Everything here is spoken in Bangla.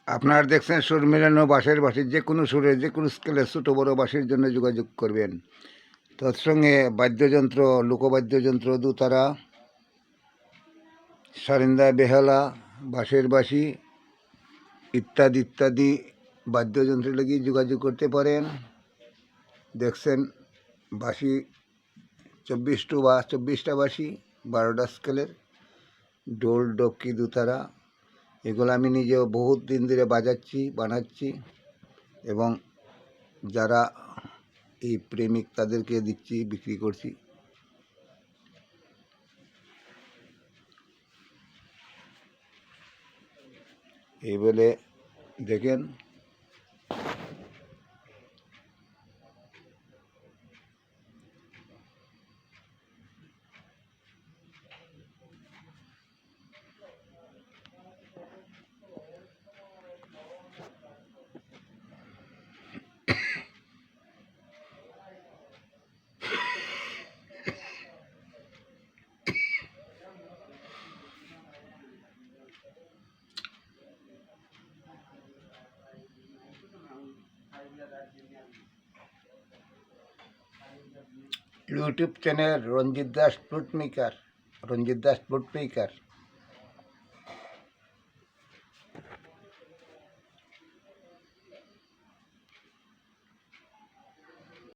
আপনারা দেখছেন সুর মিলানো বাঁশের বাঁশি, যে কোনো সুরে যে কোনো স্কেলে ছোটো বড়ো বাঁশির জন্য যোগাযোগ করবেন। তৎসঙ্গে বাদ্যযন্ত্র, লোকবাদ্যযন্ত্র, দোতারা, সারিন্দা, বেহালা, বাঁশের বাঁশি ইত্যাদি ইত্যাদি বাদ্যযন্ত্রের লাগি যোগাযোগ করতে পারেন। দেখছেন বাঁশি 24টা বাঁশি, 12টা স্কেলের, ঢোল, ডক্কি, দোতারা, এগুলো আমি নিজেও বহুত দিন ধরে বানাচ্ছি এবং যারা এই প্রেমিক তাদেরকে দিচ্ছি, বিক্রি করছি। এই বলে দেখেন ইউটিউব চ্যানেল রঞ্জিত দাস ফ্লুট মেকার।